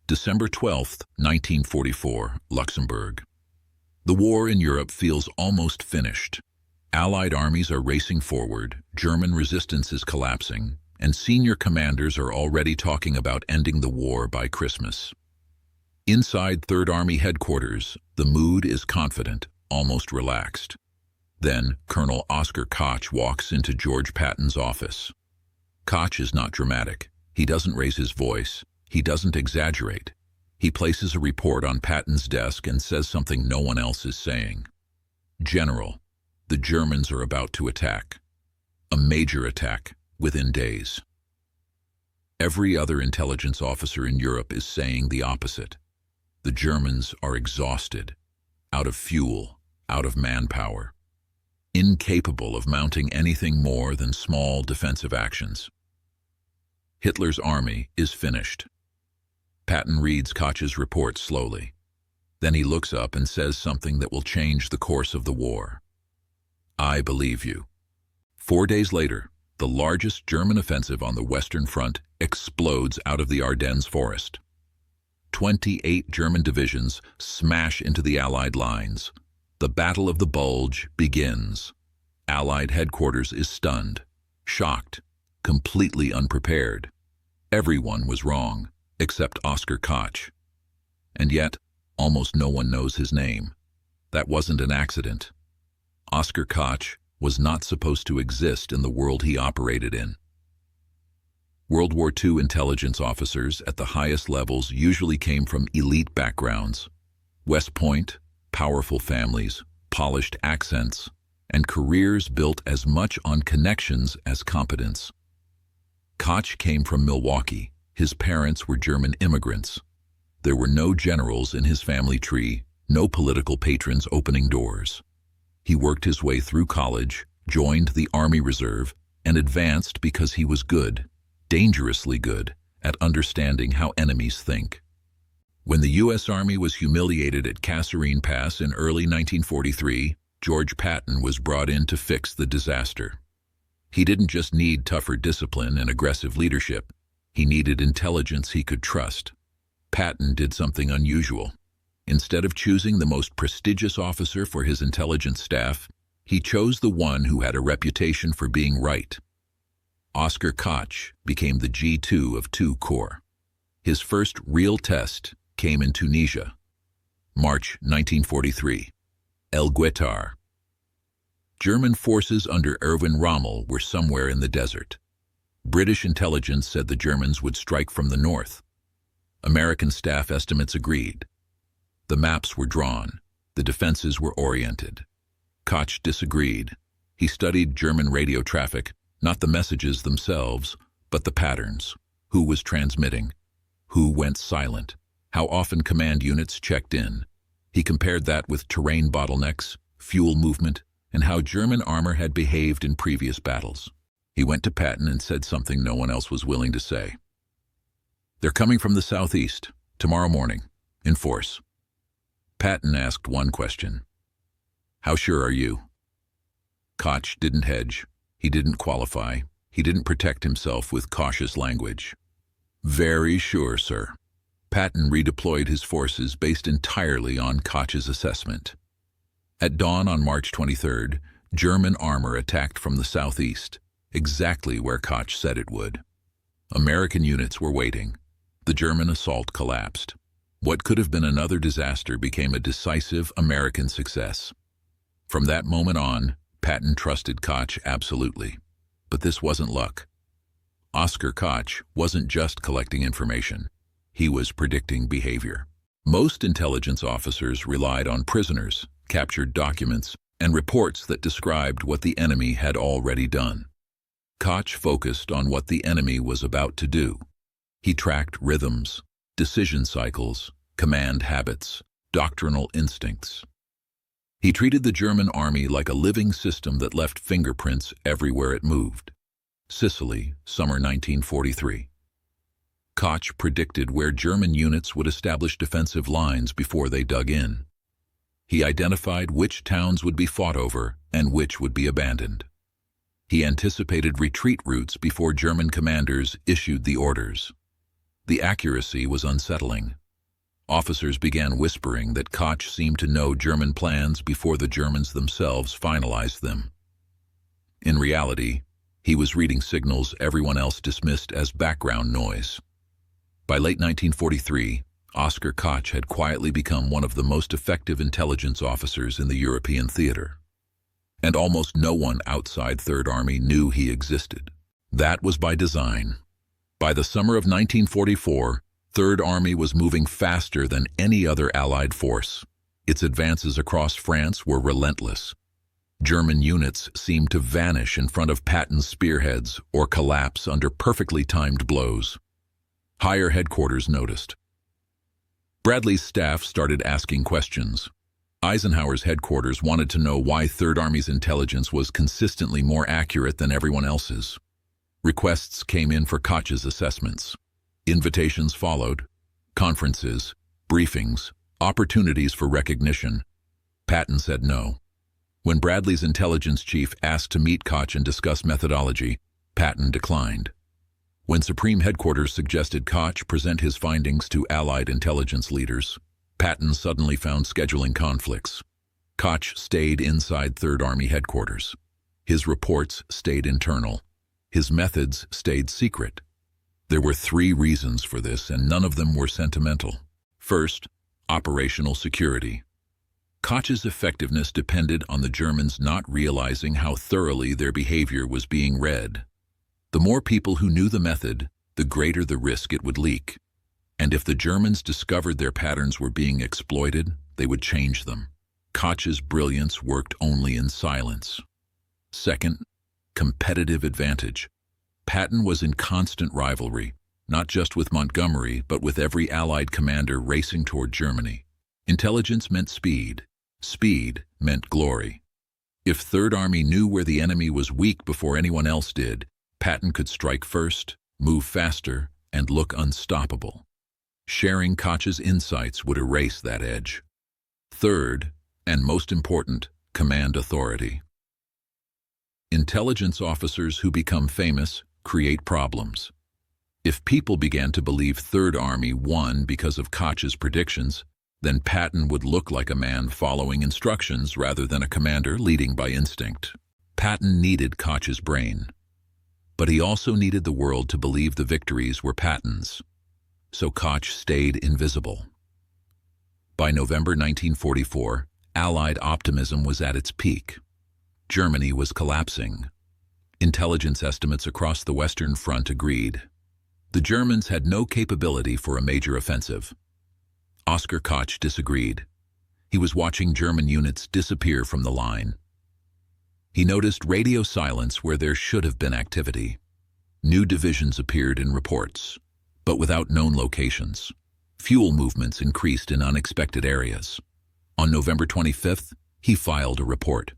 December 12, 1944, Luxembourg. The war in Europe feels almost finished. Allied armies are racing forward, German resistance is collapsing, and senior commanders are already talking about ending the war by Christmas. Inside Third Army headquarters, the mood is confident, almost relaxed. Then, Colonel Oscar Koch walks into George Patton's office. Koch is not dramatic. He doesn't raise his voice. He doesn't exaggerate. He places a report on Patton's desk and says something no one else is saying. General, the Germans are about to attack. A major attack, within days. Every other intelligence officer in Europe is saying the opposite. The Germans are exhausted, out of fuel, out of manpower, incapable of mounting anything more than small defensive actions. Hitler's army is finished. Patton reads Koch's report slowly. Then he looks up and says something that will change the course of the war. I believe you. 4 days later, the largest German offensive on the Western Front explodes out of the Ardennes forest. 28 German divisions smash into the Allied lines. The Battle of the Bulge begins. Allied headquarters is stunned, shocked, completely unprepared. Everyone was wrong, except Oscar Koch. And yet, almost no one knows his name. That wasn't an accident. Oscar Koch was not supposed to exist in the world he operated in. World War II intelligence officers at the highest levels usually came from elite backgrounds. West Point, powerful families, polished accents, and careers built as much on connections as competence. Koch came from Milwaukee. His parents were German immigrants. There were no generals in his family tree, no political patrons opening doors. He worked his way through college, joined the Army Reserve, and advanced because he was good, dangerously good, at understanding how enemies think. When the U.S. Army was humiliated at Kasserine Pass in early 1943, George Patton was brought in to fix the disaster. He didn't just need tougher discipline and aggressive leadership. He needed intelligence he could trust. Patton did something unusual. Instead of choosing the most prestigious officer for his intelligence staff, he chose the one who had a reputation for being right. Oscar Koch became the G2 of II Corps. His first real test came in Tunisia. March 1943. El Guetar. German forces under Erwin Rommel were somewhere in the desert. British intelligence said the Germans would strike from the north. American staff estimates agreed. The maps were drawn. The defenses were oriented. Koch disagreed. He studied German radio traffic, not the messages themselves, but the patterns. Who was transmitting? Who went silent? How often command units checked in? He compared that with terrain bottlenecks, fuel movement, and how German armor had behaved in previous battles. He went to Patton and said something no one else was willing to say. They're coming from the southeast, tomorrow morning, in force. Patton asked one question. How sure are you? Koch didn't hedge. He didn't qualify. He didn't protect himself with cautious language. Very sure, sir. Patton redeployed his forces based entirely on Koch's assessment. At dawn on March 23rd, German armor attacked from the southeast, exactly where Koch said it would. American units were waiting. The German assault collapsed. What could have been another disaster became a decisive American success. From that moment on, Patton trusted Koch absolutely. But this wasn't luck. Oscar Koch wasn't just collecting information. He was predicting behavior. Most intelligence officers relied on prisoners, captured documents, and reports that described what the enemy had already done. Koch focused on what the enemy was about to do. He tracked rhythms, decision cycles, command habits, doctrinal instincts. He treated the German army like a living system that left fingerprints everywhere it moved. Sicily, summer 1943. Koch predicted where German units would establish defensive lines before they dug in. He identified which towns would be fought over and which would be abandoned. He anticipated retreat routes before German commanders issued the orders. The accuracy was unsettling. Officers began whispering that Koch seemed to know German plans before the Germans themselves finalized them. In reality, he was reading signals everyone else dismissed as background noise. By late 1943, Oskar Koch had quietly become one of the most effective intelligence officers in the European theater. And almost no one outside Third Army knew he existed. That was by design. By the summer of 1944, Third Army was moving faster than any other Allied force. Its advances across France were relentless. German units seemed to vanish in front of Patton's spearheads or collapse under perfectly timed blows. Higher headquarters noticed. Bradley's staff started asking questions. Eisenhower's headquarters wanted to know why Third Army's intelligence was consistently more accurate than everyone else's. Requests came in for Koch's assessments. Invitations followed. Conferences, briefings, opportunities for recognition. Patton said no. When Bradley's intelligence chief asked to meet Koch and discuss methodology, Patton declined. When Supreme Headquarters suggested Koch present his findings to Allied intelligence leaders, Patton suddenly found scheduling conflicts. Koch stayed inside Third Army Headquarters. His reports stayed internal. His methods stayed secret. There were 3 reasons for this, and none of them were sentimental. First, operational security. Koch's effectiveness depended on the Germans not realizing how thoroughly their behavior was being read. The more people who knew the method, the greater the risk it would leak. And if the Germans discovered their patterns were being exploited, they would change them. Koch's brilliance worked only in silence. Second, competitive advantage. Patton was in constant rivalry, not just with Montgomery, but with every Allied commander racing toward Germany. Intelligence meant speed. Speed meant glory. If Third Army knew where the enemy was weak before anyone else did, Patton could strike first, move faster, and look unstoppable. Sharing Koch's insights would erase that edge. Third, and most important, command authority. Intelligence officers who become famous create problems. If people began to believe Third Army won because of Koch's predictions, then Patton would look like a man following instructions rather than a commander leading by instinct. Patton needed Koch's brain. But he also needed the world to believe the victories were Patton's. So Koch stayed invisible. By November 1944, Allied optimism was at its peak. Germany was collapsing. Intelligence estimates across the Western Front agreed. The Germans had no capability for a major offensive. Oskar Koch disagreed. He was watching German units disappear from the line. He noticed radio silence where there should have been activity. New divisions appeared in reports, but without known locations. Fuel movements increased in unexpected areas. On November 25th, he filed a report.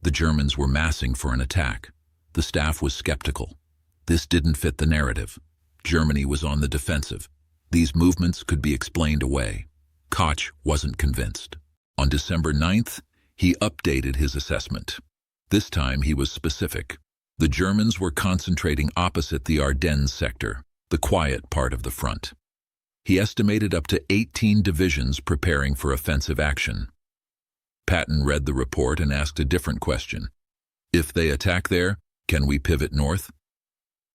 The Germans were massing for an attack. The staff was skeptical. This didn't fit the narrative. Germany was on the defensive. These movements could be explained away. Koch wasn't convinced. On December 9th, he updated his assessment. This time he was specific. The Germans were concentrating opposite the Ardennes sector, the quiet part of the front. He estimated up to 18 divisions preparing for offensive action. Patton read the report and asked a different question. If they attack there, can we pivot north?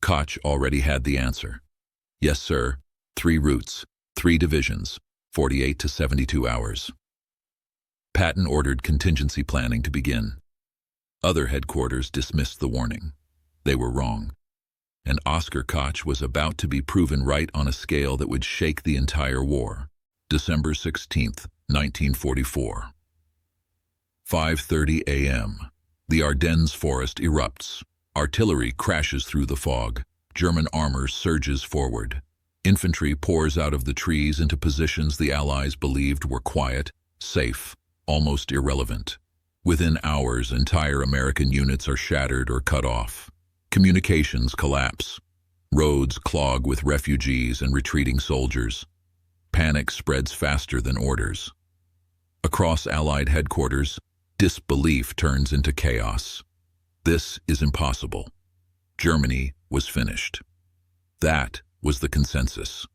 Koch already had the answer. Yes, sir. 3 routes, 3 divisions, 48 to 72 hours. Patton ordered contingency planning to begin. Other headquarters dismissed the warning. They were wrong. And Oskar Koch was about to be proven right on a scale that would shake the entire war. December 16th, 1944. 5:30 a.m. The Ardennes forest erupts. Artillery crashes through the fog. German armor surges forward. Infantry pours out of the trees into positions the Allies believed were quiet, safe, almost irrelevant. Within hours, entire American units are shattered or cut off. Communications collapse. Roads clog with refugees and retreating soldiers. Panic spreads faster than orders. Across Allied headquarters, disbelief turns into chaos. This is impossible. Germany was finished. That was the consensus.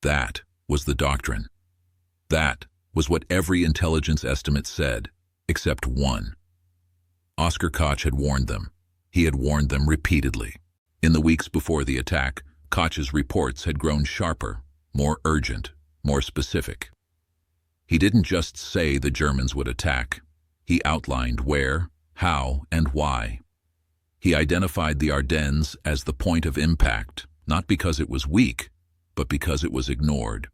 That was the doctrine. That was what every intelligence estimate said, except one. Oskar Koch had warned them. He had warned them repeatedly. In the weeks before the attack, Koch's reports had grown sharper, more urgent, more specific. He didn't just say the Germans would attack. He outlined where, how, and why. He identified the Ardennes as the point of impact, not because it was weak, but because it was ignored.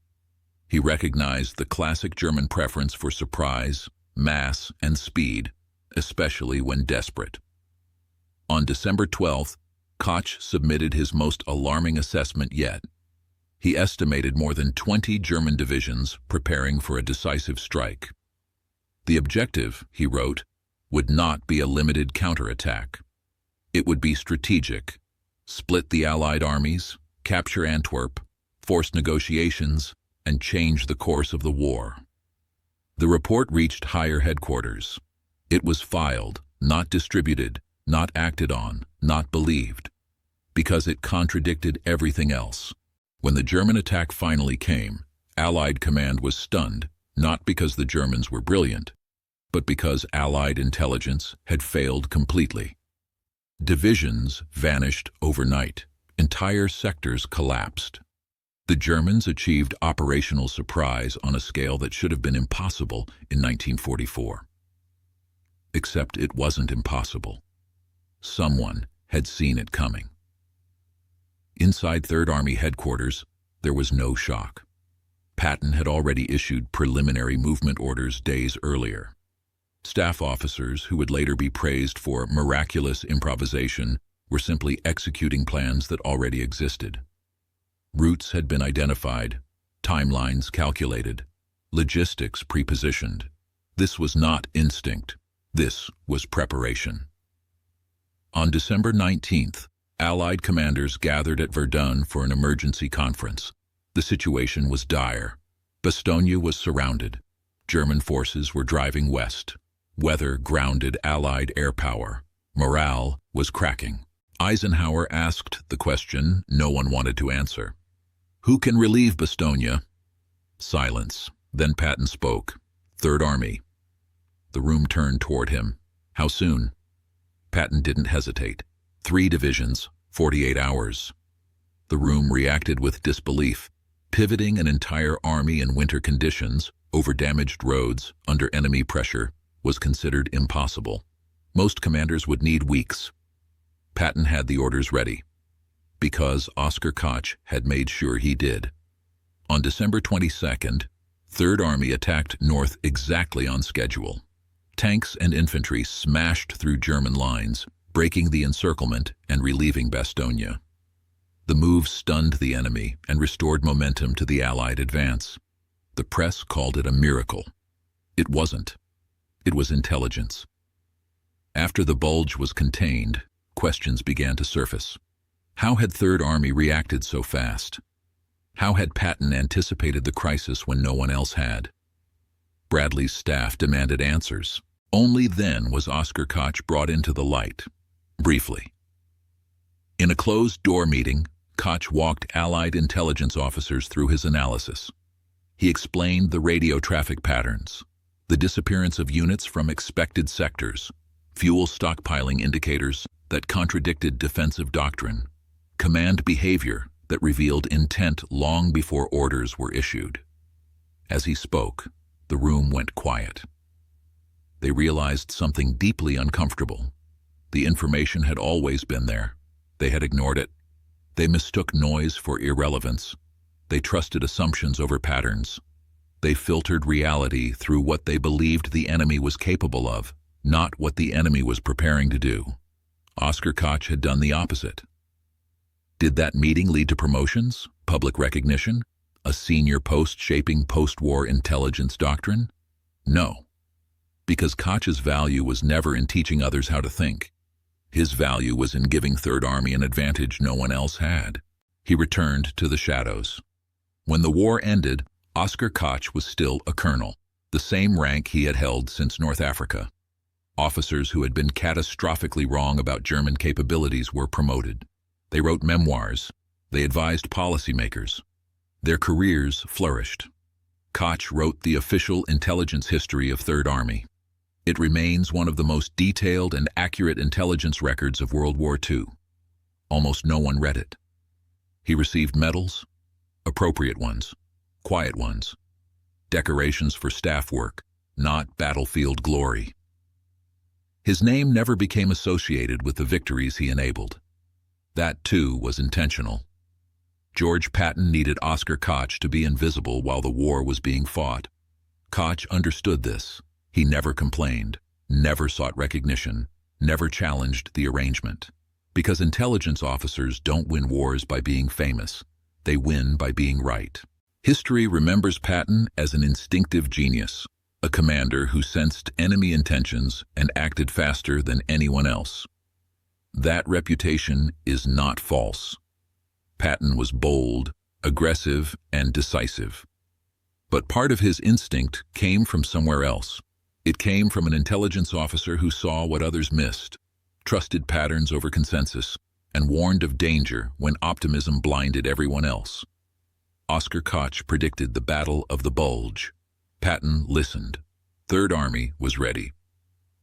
He recognized the classic German preference for surprise, mass, and speed, especially when desperate. On December 12th, Koch submitted his most alarming assessment yet. He estimated more than 20 German divisions preparing for a decisive strike. The objective, he wrote, would not be a limited counterattack. It would be strategic: split the Allied armies, capture Antwerp, force negotiations, and change the course of the war. The report reached higher headquarters. It was filed, not distributed, not acted on, not believed, because it contradicted everything else. When the German attack finally came, Allied command was stunned, not because the Germans were brilliant, but because Allied intelligence had failed completely. Divisions vanished overnight. Entire sectors collapsed. The Germans achieved operational surprise on a scale that should have been impossible in 1944. Except it wasn't impossible. Someone had seen it coming. Inside Third Army headquarters, there was no shock. Patton had already issued preliminary movement orders days earlier. Staff officers, who would later be praised for miraculous improvisation, were simply executing plans that already existed. Routes had been identified, timelines calculated, logistics pre-positioned. This was not instinct. This was preparation. On December 19th, Allied commanders gathered at Verdun for an emergency conference. The situation was dire. Bastogne was surrounded. German forces were driving west. Weather grounded Allied air power. Morale was cracking. Eisenhower asked the question no one wanted to answer. Who can relieve Bastogne? Silence. Then Patton spoke. Third Army. The room turned toward him. How soon? Patton didn't hesitate. 3 divisions, 48 hours. The room reacted with disbelief. Pivoting an entire army in winter conditions, over damaged roads, under enemy pressure, was considered impossible. Most commanders would need weeks. Patton had the orders ready, because Oskar Koch had made sure he did. On December 22nd, Third Army attacked north exactly on schedule. Tanks and infantry smashed through German lines, breaking the encirclement and relieving Bastogne. The move stunned the enemy and restored momentum to the Allied advance. The press called it a miracle. It wasn't. It was intelligence. After the bulge was contained, questions began to surface. How had Third Army reacted so fast? How had Patton anticipated the crisis when no one else had? Bradley's staff demanded answers. Only then was Oskar Koch brought into the light. Briefly. In a closed-door meeting, Koch walked Allied intelligence officers through his analysis. He explained the radio traffic patterns, the disappearance of units from expected sectors, fuel stockpiling indicators that contradicted defensive doctrine, command behavior that revealed intent long before orders were issued. As he spoke, the room went quiet. They realized something deeply uncomfortable. The information had always been there. They had ignored it. They mistook noise for irrelevance. They trusted assumptions over patterns. They filtered reality through what they believed the enemy was capable of, not what the enemy was preparing to do. Oskar Koch had done the opposite. Did that meeting lead to promotions, public recognition, a senior post shaping post-war intelligence doctrine? No, because Koch's value was never in teaching others how to think. His value was in giving Third Army an advantage no one else had. He returned to the shadows. When the war ended, Oskar Koch was still a colonel, the same rank he had held since North Africa. Officers who had been catastrophically wrong about German capabilities were promoted. They wrote memoirs. They advised policymakers. Their careers flourished. Koch wrote the official intelligence history of Third Army. It remains one of the most detailed and accurate intelligence records of World War II. Almost no one read it. He received medals, appropriate ones, quiet ones, decorations for staff work, not battlefield glory. His name never became associated with the victories he enabled. That, too, was intentional. George Patton needed Oscar Koch to be invisible while the war was being fought. Koch understood this. He never complained, never sought recognition, never challenged the arrangement. Because intelligence officers don't win wars by being famous. They win by being right. History remembers Patton as an instinctive genius, a commander who sensed enemy intentions and acted faster than anyone else. That reputation is not false. Patton was bold, aggressive, and decisive. But part of his instinct came from somewhere else. It came from an intelligence officer who saw what others missed, trusted patterns over consensus, and warned of danger when optimism blinded everyone else. Oscar Koch predicted the Battle of the Bulge. Patton listened. Third Army was ready.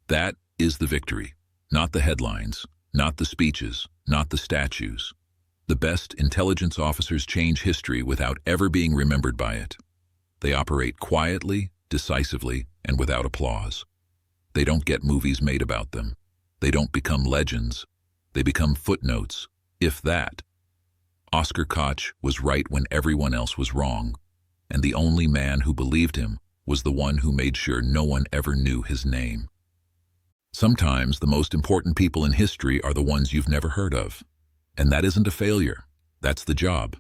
That is the victory, not the headlines, not the speeches, not the statues. The best intelligence officers change history without ever being remembered by it. They operate quietly, decisively, and without applause. They don't get movies made about them. They don't become legends. They become footnotes, if that. Oscar Koch was right when everyone else was wrong, and the only man who believed him was the one who made sure no one ever knew his name. Sometimes the most important people in history are the ones you've never heard of. And that isn't a failure. That's the job.